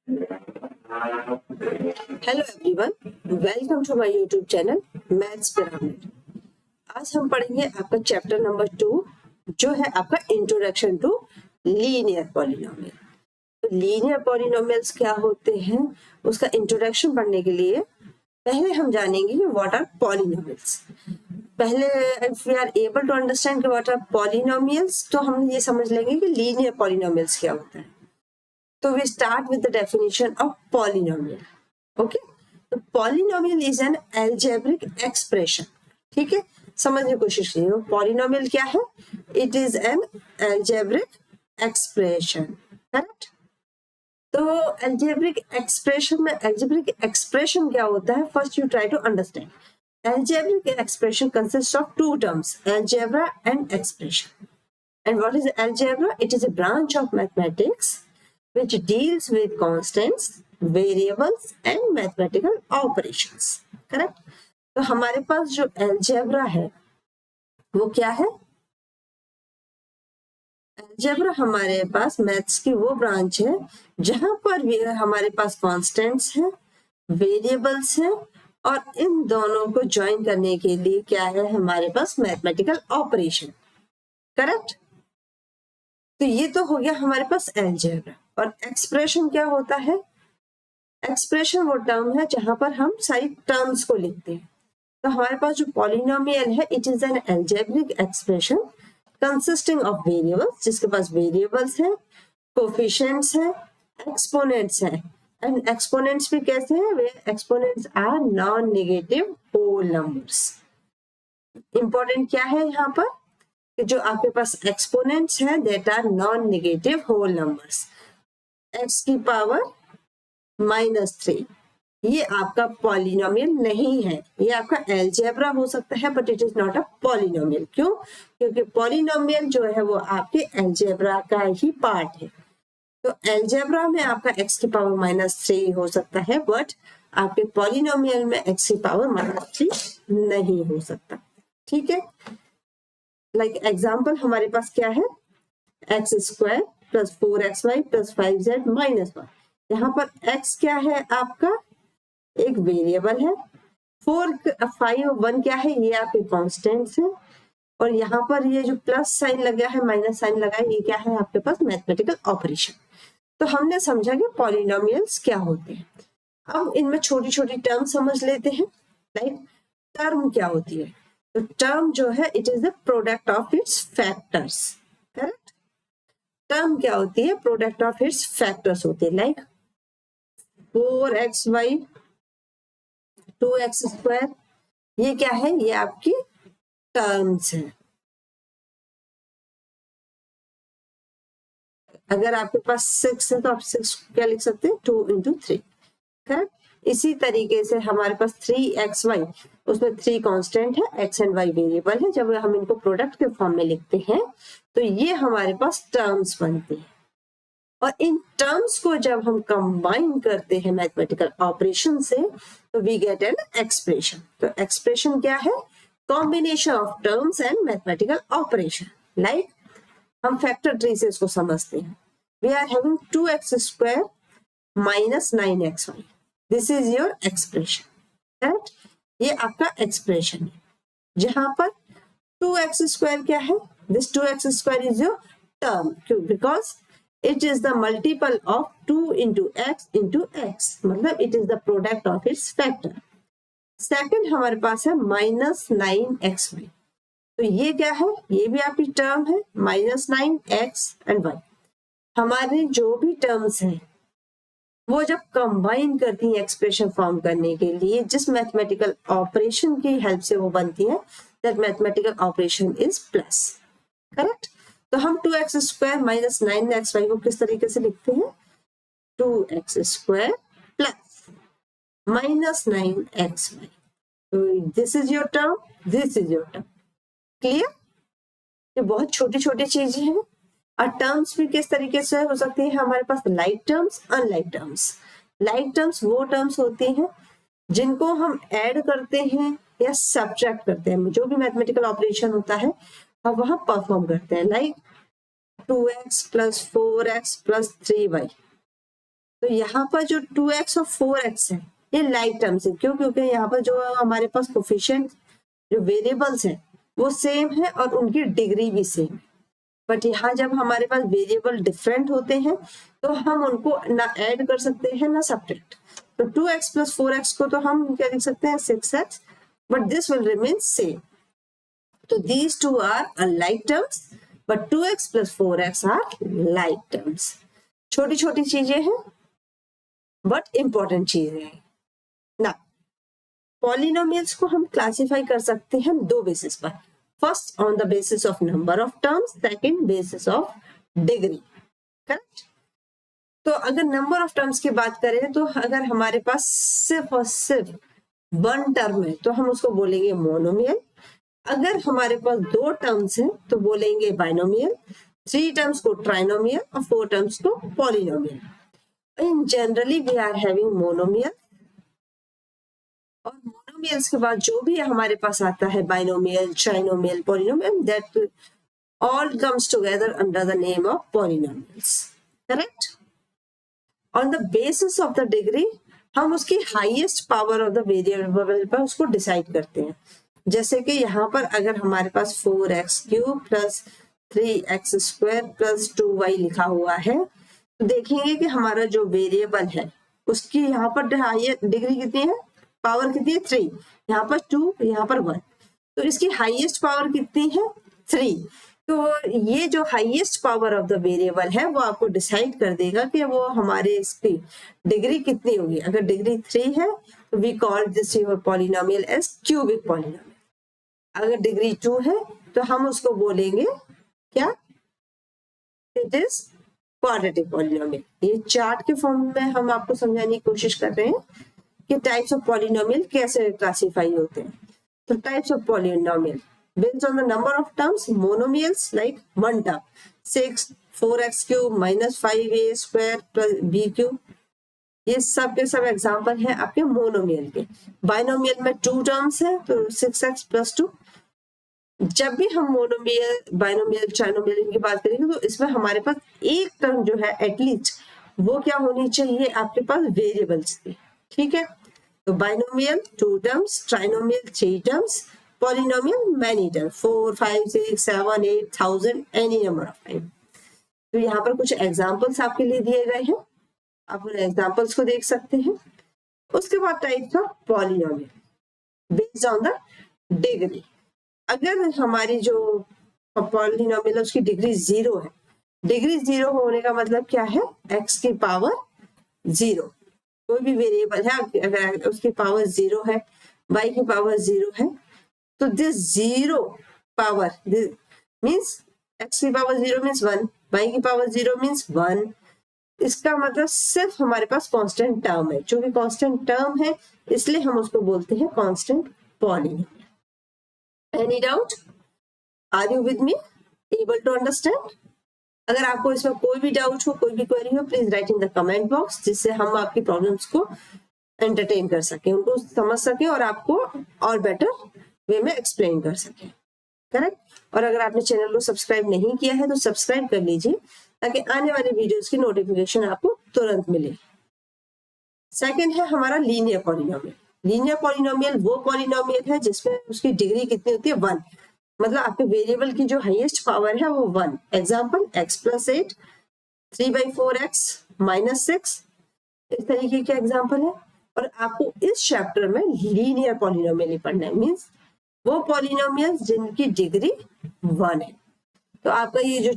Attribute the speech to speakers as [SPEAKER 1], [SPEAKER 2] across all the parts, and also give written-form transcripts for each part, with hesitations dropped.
[SPEAKER 1] Hello everyone, welcome to my YouTube channel maths pyramid. आज हम पढ़ेंगे आपका चैप्टर नंबर 2 जो है आपका इंट्रोडक्शन टू लीनियर पॉलिनोमियल। तो लीनियर पॉलिनोमियल्स क्या होते हैं उसका इंट्रोडक्शन पढ़ने के लिए पहले हम जानेंगे कि व्हाट आर पॉलिनोमियल्स। पहले if we are able to understand what are polynomials तो हम ये समझ लेंगे कि लीनियर पॉलिनोमियल्स क्या होता है। तो we start with the definition of polynomial. Okay, तो polynomial is an algebraic expression. ठीक है, समझने की कोशिश कीजिए पॉलिनोमियल क्या है। It is an algebraic expression, correct. तो अलजेब्रिक एक्सप्रेशन क्या होता है, first you try to understand. Algebraic expression consist of two terms, algebra and expression. And what is algebra? It is a branch of mathematics which deals with constants, variables and mathematical operations. Correct? तो हमारे पास जो algebra है वो क्या है? algebra हमारे पास maths की वो ब्रांच है जहां पर भी हमारे पास कांस्टेंट्स हैं, वेरिएबल्स हैं और इन दोनों को ज्वाइन करने के लिए क्या है हमारे पास मैथमेटिकल ऑपरेशन। करेक्ट? तो ये तो हो गया हमारे पास अलजेब्रा। और एक्सप्रेशन क्या होता है? एक्सप्रेशन वो टर्म है जहां पर हम सारी टर्म्स को लिखते हैं। तो हमारे पास जो पॉलिनोमियल है it is an algebraic expression consisting of variables, जिसके पास वेरिएबल्स है, कोफिशिएंट्स है, एक्सपोनेंट्स है। एंड एक्सपोनेंट्स भी कैसे हैं? वे exponents are non negative whole numbers. Important क्या है यहाँ पर कि जो आपके पास एक्सपोनेंट्स हैं that are non negative whole numbers. X की पावर -3 ये आपका पॉलिनोमियल नहीं है, ये आपका अलजेब्रा हो सकता है but it is not a polynomial. क्यों? क्योंकि पॉलिनोमियल जो है वो आपके अलजेब्रा का ही पार्ट है। तो अलजेब्रा में आपका एक्स की पावर -3 हो सकता है बट आपके पॉलिनोमियल में एक्स की पावर -3 नहीं हो सकता। ठीक है, लाइक एग्जाम्पल हमारे पास क्या है, x square plus 4xy plus 5z minus 1। यहाँ पर x क्या है आपका एक वेरिएबल है, 4 5 1 क्या है ये आपके कांस्टेंट्स है और यहाँ पर ये जो प्लस साइन लगा है माइनस साइन लगा है ये क्या है आपके पास मैथमेटिकल ऑपरेशन। तो हमने समझा कि पॉलिनोमियल्स क्या होते हैं। अब इनमें छोटी छोटी टर्म समझ लेते हैं। लाइक टर्म क्या होती है? तो टर्म जो है it is the product of its factors. Correct? Term क्या होती है? प्रोडक्ट ऑफ इट्स फैक्टर्स होती है। लाइक 4xy 2x स्क्वायर ये क्या है? ये आपकी टर्म्स है। अगर आपके पास 6 है तो आप 6 क्या लिख सकते हैं? 2 into 3। करेक्ट? इसी तरीके से हमारे पास 3xy उसमें 3 कांस्टेंट है, x एंड y वेरिएबल है। जब हम इनको प्रोडक्ट के फॉर्म में लिखते हैं तो ये हमारे पास टर्म्स बनते हैं और इन टर्म्स को जब हम कंबाइन करते हैं मैथमेटिकल ऑपरेशन से तो वी गेट एन एक्सप्रेशन। तो एक्सप्रेशन क्या है? Combination of terms and mathematical operation. Like हम फैक्टर ट्री से इसको समझते हैं। We are having 2x square minus 9xy, this is your expression. Correct? ये आपका एक्सप्रेशन है जहां पर 2x स्क्वायर क्या है? This 2x square is your term. क्यों? Because it is the multiple of 2 into x, मतलब it is the product of its factor। Second हमारे पास है -9xy, तो ये क्या है? ये भी आपकी टर्म है, -9x एंड y। हमारे जो भी टर्म्स हैं वो जब कंबाइन करती हैं एक्सप्रेशन फॉर्म करने के लिए जिस मैथमेटिकल ऑपरेशन की हेल्प से वो बनती है that mathematical operation is plus. Correct? तो हम 2x स्क्वायर माइनस 9xy को किस तरीके से लिखते हैं? 2x square plus minus 9xy। तो this is your term, this is your term. Clear? ये बहुत छोटी छोटी चीजें हैं। और टर्म्स भी किस तरीके से हो सकती है हमारे पास? Like terms, unlike terms. Like terms वो टर्म्स होती हैं जिनको हम ऐड करते हैं या सब्ट्रैक्ट करते हैं, जो भी मैथमेटिकल ऑपरेशन होता है अब वहां परफॉर्म करते हैं। Like 2x plus 4x plus 3y तो यहाँ पर जो 2x और 4x है ये लाइक टर्म्स है। क्यों? क्योंकि यहाँ पर जो हमारे पास कोफिशिएंट जो वेरिएबल्स है वो सेम है और उनकी डिग्री भी सेम है। बट यहाँ जब हमारे पास वेरिएबल डिफरेंट होते हैं तो हम उनको ना ऐड कर सकते हैं ना सब्ट्रैक्ट। तो 2x प्लस 4x को तो हम क्या लिख सकते हैं 6x, but this will remain same. तो these two are unlike terms, but 2x plus 4x are like terms. छोटी छोटी चीजें हैं बट इंपॉर्टेंट चीजें हैं ना। पॉलिनोमियल्स को हम क्लासिफाई कर सकते हैं दो बेसिस पर। First on the basis of number of terms, second basis of degree. Correct? तो अगर नंबर ऑफ टर्म्स की बात करें तो अगर हमारे पास सिर्फ और सिर्फ वन टर्म है तो हम उसको बोलेंगे मोनोमियल। अगर हमारे पास दो टर्म्स हैं तो बोलेंगे बाइनोमियल, 3 टर्म्स को ट्राइनोमियल और 4 टर्म्स को polynomial. In generally we are having monomial, और मोनोमियल्स के बाद जो भी हमारे पास आता है binomial, trinomial, polynomial, that all comes together under the name of polynomials. Correct? On the basis of the degree हम उसकी highest power of the variable पर उसको डिसाइड करते हैं। जैसे कि यहाँ पर अगर हमारे पास 4x cube plus 3x square plus 2y लिखा हुआ है तो देखेंगे कि हमारा जो वेरिएबल है उसकी यहाँ पर डिग्री कितनी है, पावर कितनी है 3, यहाँ पर 2, यहाँ पर 1, तो इसकी हाईएस्ट पावर कितनी है 3। तो ये जो highest power of the variable है वो आपको डिसाइड कर देगा कि वो हमारे इसकी डिग्री कितनी होगी। अगर डिग्री 3 है तो we call this your polynomial as cubic polynomial. अगर डिग्री 2 है तो हम उसको बोलेंगे क्या, इट इज क्वाड्रेटिक पॉलिनोमियल। ये चार्ट के फॉर्म में हम आपको समझाने की कोशिश कर रहे हैं कि टाइप्स ऑफ पॉलिनोमियल कैसे क्लासिफाई होते हैं। तो types of polynomial based on the number of terms, monomials like one term 6 4x cube minus 5a square plus b cube, ये सब के सब एग्जांपल हैं आपके मोनोमियल के। बाइनोमियल में 2 टर्म्स है तो 6x plus 2। जब भी हम मोनोमियल, बाइनोमियल, ट्राइनोमियल की बात करेंगे तो इसमें हमारे पास एक टर्म जो है एटलीस्ट वो क्या होनी चाहिए आपके पास वेरिएबल्स की। ठीक है, तो binomial 2 terms, trinomial 3 terms, polynomial many terms 4 5 6 7 8 1000 any number of time। तो यहाँ पर कुछ एग्जांपल्स आपके लिए दिए गए हैं, आप उन एग्जांपल्स को देख सकते हैं। उसके बाद types of polynomial based on the degree. अगर हमारी जो पॉलिनोमियल है उसकी डिग्री 0 है, डिग्री 0 होने का मतलब क्या है, x की पावर 0, कोई भी वेरिएबल है अगर उसकी पावर 0 है, y की पावर 0 है, तो दिस 0 पावर मीन्स x की पावर 0 मीन्स 1, y की पावर 0 मीन्स 1। इसका मतलब सिर्फ हमारे पास कांस्टेंट टर्म है, जो कि कांस्टेंट टर्म है इसलिए हम उसको बोलते हैं constant polynomial. Any doubt? Are you with me, able to understand? अगर आपको इसमें कोई भी डाउट हो, कोई भी क्वेरी हो, please right in the comment box, जिससे हम आपकी प्रॉब्लम्स को एंटरटेन कर सकें, उनको समझ सकें और आपको और बेटर वे में एक्सप्लेन कर सके। करेक्ट? और अगर आपने चैनल को सब्सक्राइब नहीं किया है तो सब्सक्राइब कर लीजिए ताकि आने वाले वीडियोस की नोटिफिकेशन आपको तुरंत मिले। सेकंड है हमारा लीनियर पॉलिनोमियल। लीनियर पॉलिनोमियल वो पॉलिनोमियल है जिसमें उसकी डिग्री कितनी होती है 1, मतलब आपके वेरिएबल की जो हाईएस्ट पावर है वो 1। एग्जांपल x + 8, 3/4x -6, इस तरीके के एग्जांपल है। और आपको इस चैप्टर में लीनियर पॉलिनोमियल ही पढ़ना है, मींस वो पॉलिनोमियल जिनकी डिग्री 1 है। तो आपका ये जो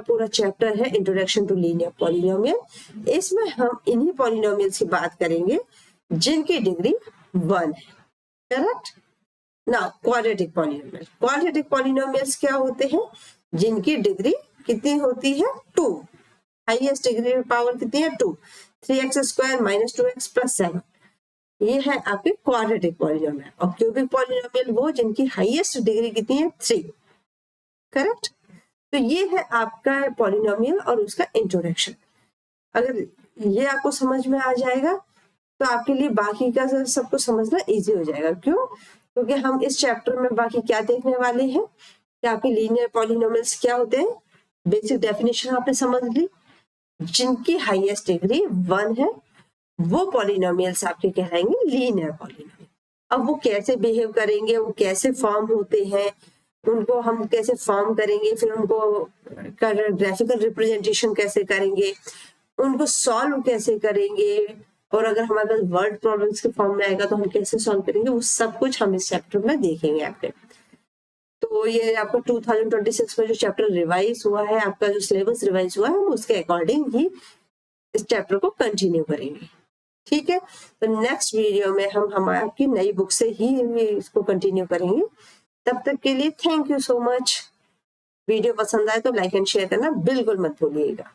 [SPEAKER 1] पूरा चैप्टर है इंट्रोडक्शन टू लीनियर पॉलिनोमियल, इसमें हम इन्हीं पॉलिनोमियल्स की बात करेंगे जिनकी डिग्री 1 है। करेक्ट? ना क्वाड्रेटिक पॉलिनोमियल, क्वाड्रेटिक पॉलिनोमियल्स क्या होते हैं, जिनकी डिग्री कितनी होती है 2, हाईएस्ट डिग्री पावर कितनी है 2, 3x स्क्वायर - 2x + 7, ये है आपके क्वाड्रेटिक पॉलिनोमियल। और क्यूबिक पॉलिनोमियल वो जिनकी हाईएस्ट डिग्री कितनी है 3। करेक्ट? तो ये है आपका पॉलिनोमियल और उसका इंट्रोडक्शन। अगर ये आपको समझ में आ जाएगा तो आपके लिए बाकी का सबको समझना इजी हो जाएगा। क्यों? क्योंकि हम इस चैप्टर में बाकी क्या देखने वाले हैं कि आपके लीनियर पॉलिनोमियल्स क्या होते हैं, बेसिक डेफिनेशन आपने समझ ली, जिनकी हाईएस्ट डिग्री 1 है, वो पॉलिनोमियल्स आपके कहलाएंगे लीनियर पॉलिनोमियल। अब वो कैसे बिहेव करेंगे, वो कैसे फॉर्म होते हैं, उनको हम कैसे फॉर्म करेंगे, फिर उनको ग्राफिकल रिप्रेजेंटेशन कैसे करेंगे, उनको सॉल्व कैसे करेंगे, और अगर हमारे पास वर्ड प्रॉब्लम्स के फॉर्म में आएगा तो हम कैसे सॉल्व करेंगे, वो सब कुछ हम इस चैप्टर में देखेंगे आपके। तो ये आपका 2026 में जो चैप्टर रिवाइज हुआ है, आपका जो सिलेबस रिवाइज हुआ है, हम उसके अकॉर्डिंग ही इस चैप्टर को कंटिन्यू करेंगे। ठीक है, तो नेक्स्ट वीडियो में हम आपकी नई बुक से ही इसको कंटिन्यू करेंगे। तब तक के लिए thank you so much. Video पसंद आए तो लाइक एंड शेयर करना बिल्कुल मत भूलिएगा।